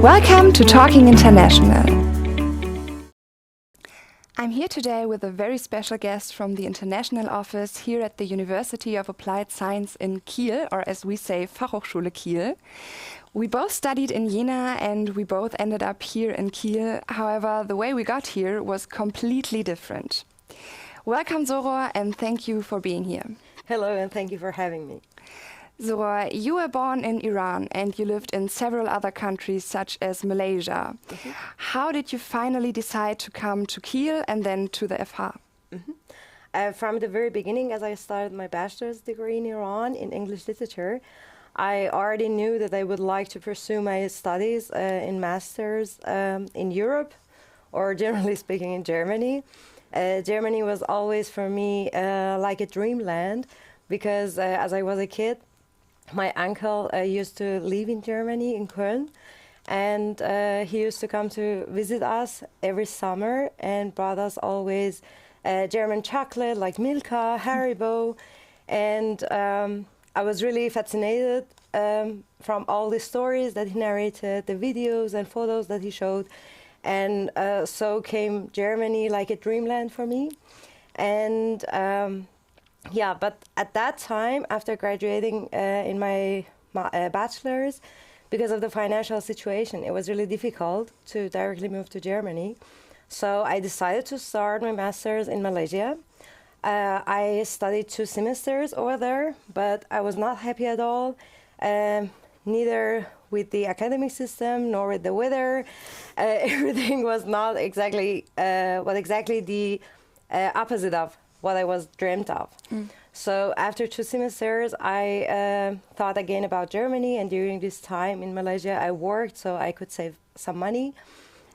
Welcome to Talking International. I'm here today with a very special guest from the international office here at the University of Applied Science in Kiel, or as we say, Fachhochschule Kiel. We both studied in Jena and we both ended up here in Kiel. However, the way we got here was completely different. Welcome, Soroor, and thank you for being here. Hello, and thank you for having me. Soroor, you were born in Iran and you lived in several other countries such as Malaysia. Mm-hmm. How did you finally decide to come to Kiel and then to the FH? Mm-hmm. From the very beginning, as I started my bachelor's degree in Iran in English literature, I already knew that I would like to pursue my studies in master's in Europe, or generally speaking in Germany. Germany was always for me like a dreamland because as I was a kid, my uncle used to live in Germany, in Köln, and he used to come to visit us every summer and brought us always German chocolate like Milka, Haribo, and I was really fascinated from all the stories that he narrated, the videos and photos that he showed, and so came Germany like a dreamland for me. And yeah, but at that time, after graduating in my bachelor's, because of the financial situation, it was really difficult to directly move to Germany. So I decided to start my master's in Malaysia. I studied 2 semesters over there, but I was not happy at all, neither with the academic system nor with the weather. Everything was not exactly the opposite of what I was dreamt of. So after 2 semesters, I thought again about Germany, and during this time in Malaysia, I worked so I could save some money.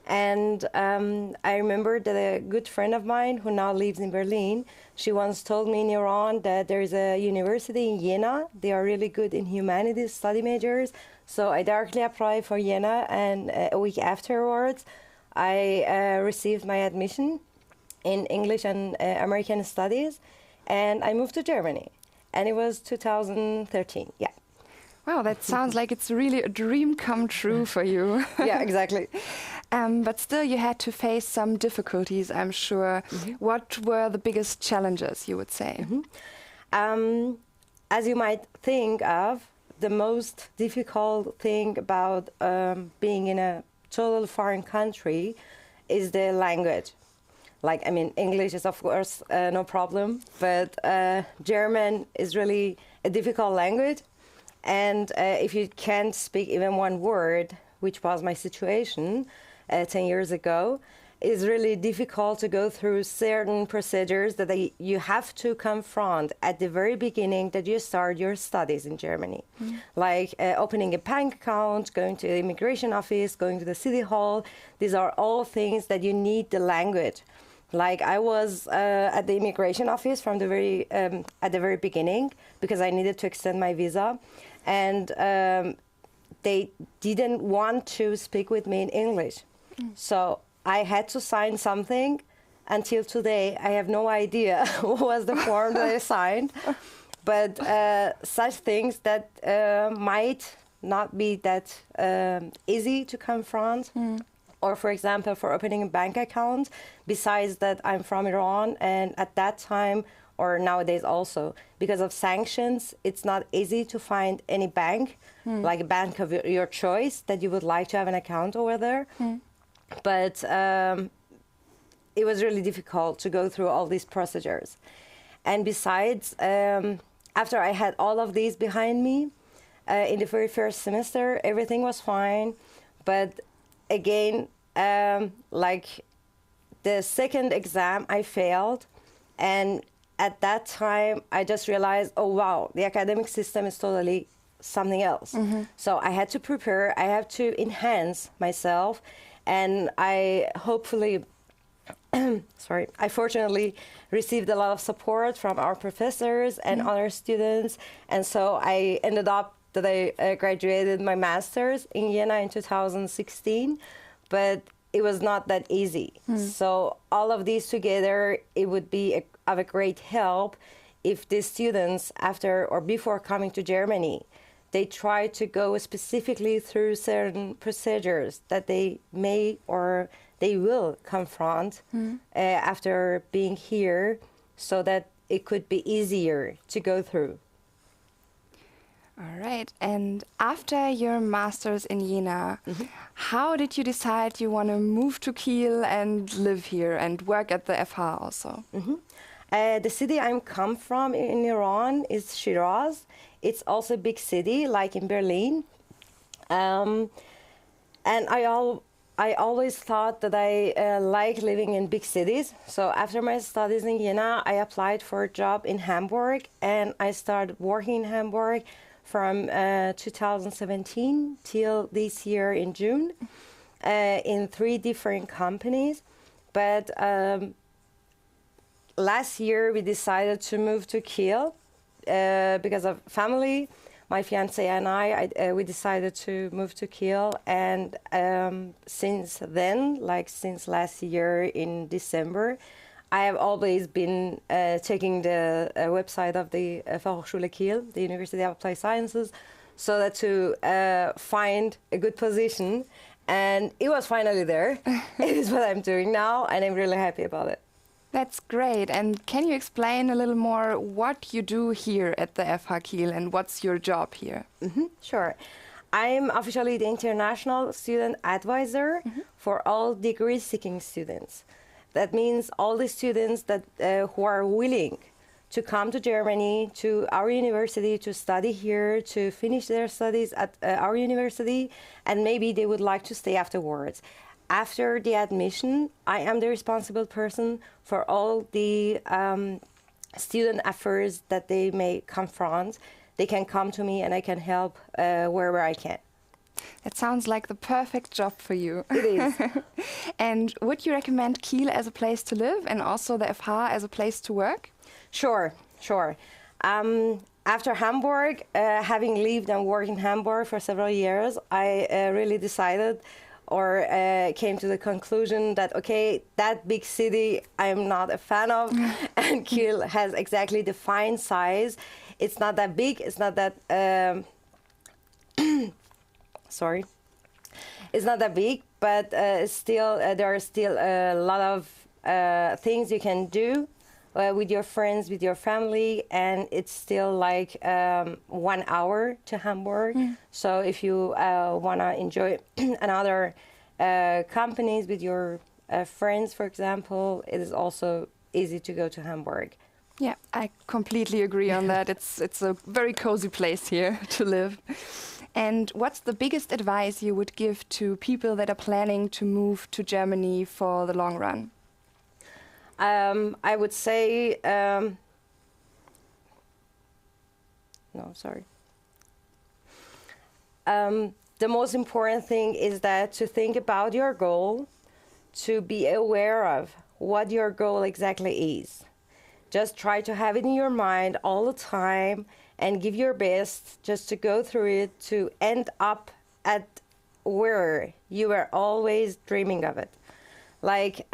And I remember that a good friend of mine who now lives in Berlin, she once told me in Iran that there is a university in Jena. They are really good in humanities study majors. So I directly applied for Jena, and a week afterwards, I received my admission in English and American Studies, and I moved to Germany. And it was 2013, yeah. Wow, that sounds like it's really a dream come true for you. Yeah, exactly. But still, you had to face some difficulties, I'm sure. Mm-hmm. What were the biggest challenges, you would say? Mm-hmm. As you might think of, the most difficult thing about being in a total foreign country is the language. Like, I mean, English is, of course, no problem, but German is really a difficult language. And if you can't speak even one word, which was my situation 10 years ago, it's really difficult to go through certain procedures that you have to confront at the very beginning that you start your studies in Germany. Like opening a bank account, going to the immigration office, going to the city hall. These are all things that you need the language. Like I was at the immigration office from the at the very beginning because I needed to extend my visa, and they didn't want to speak with me in English. So I had to sign something. Until today, I have no idea what was the form that I signed, but such things that might not be that easy to confront. Or, for example, for opening a bank account, besides that I'm from Iran, and at that time, or nowadays also, because of sanctions, it's not easy to find any bank, like a bank of your choice, that you would like to have an account over there. But it was really difficult to go through all these procedures. And besides, after I had all of these behind me, in the very first semester, everything was fine. But again, like the second exam, I failed. And at that time, I just realized, oh, wow, the academic system is totally something else. So I had to prepare, I have to enhance myself. And I hopefully, I fortunately received a lot of support from our professors and other students. And so I ended up that I graduated my master's in Jena in 2016, but it was not that easy. So all of these together, it would be of a great help if the students after or before coming to Germany, they try to go specifically through certain procedures that they may or they will confront after being here, so that it could be easier to go through. All right. And after your master's in Jena, how did you decide you want to move to Kiel and live here and work at the FH also? The city I come from in Iran is Shiraz. It's also a big city, like in Berlin. And I always thought that I like living in big cities. So after my studies in Jena, I applied for a job in Hamburg, and I started working in Hamburg from 2017 till this year in June in 3 different companies. But last year we decided to move to Kiel because of family. My fiancé and I we decided to move to Kiel, and since then, like since last year in December, I have always been checking the website of the Fachhochschule Kiel, the University of Applied Sciences, so that to find a good position. And it was finally there. It is what I'm doing now, and I'm really happy about it. That's great. And can you explain a little more what you do here at the FH Kiel and what's your job here? Sure. I'm officially the international student advisor for all degree-seeking students. That means all the students that who are willing to come to Germany, to our university, to study here, to finish their studies at our university, and maybe they would like to stay afterwards. After the admission, I am the responsible person for all the student affairs that they may confront. They can come to me and I can help wherever I can. That sounds like the perfect job for you. It is. And would you recommend Kiel as a place to live and also the FH as a place to work? Sure. After Hamburg, having lived and worked in Hamburg for several years, I really decided or came to the conclusion that, okay, that big city I'm not a fan of, and Kiel has exactly the fine size. It's not that big, it's not that, sorry. It's not that big, but still, there are still a lot of things you can do with your friends, with your family, and it's still like 1 hour to Hamburg. So if you want to enjoy another companies with your friends, for example, it is also easy to go to Hamburg. Yeah, I completely agree on that. It's a very cozy place here to live. And what's the biggest advice you would give to people that are planning to move to Germany for the long run? I would say, the most important thing is that to think about your goal, to be aware of what your goal exactly is. Just try to have it in your mind all the time and give your best just to go through it to end up at where you were always dreaming of it. Like,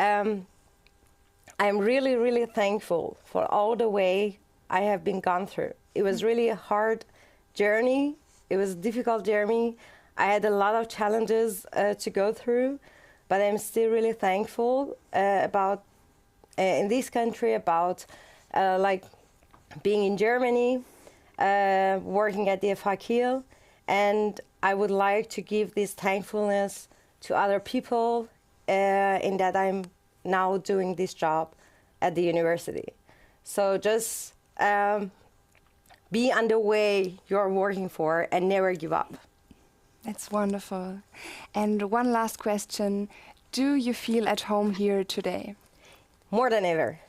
I'm really, really thankful for all the way I have been gone through. It was really a hard journey. It was a difficult journey. I had a lot of challenges to go through, but I'm still really thankful about in this country, about like being in Germany, working at the FH Kiel, and I would like to give this thankfulness to other people in that I'm now doing this job at the university. So just be on the way you're working for and never give up. That's wonderful. And one last question. Do you feel at home here today? More than ever.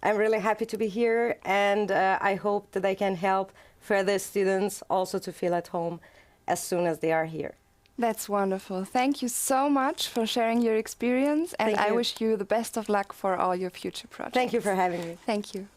I'm really happy to be here, and I hope that I can help further students also to feel at home as soon as they are here. That's wonderful. Thank you so much for sharing your experience, and I wish you the best of luck for all your future projects. Thank you for having me. Thank you.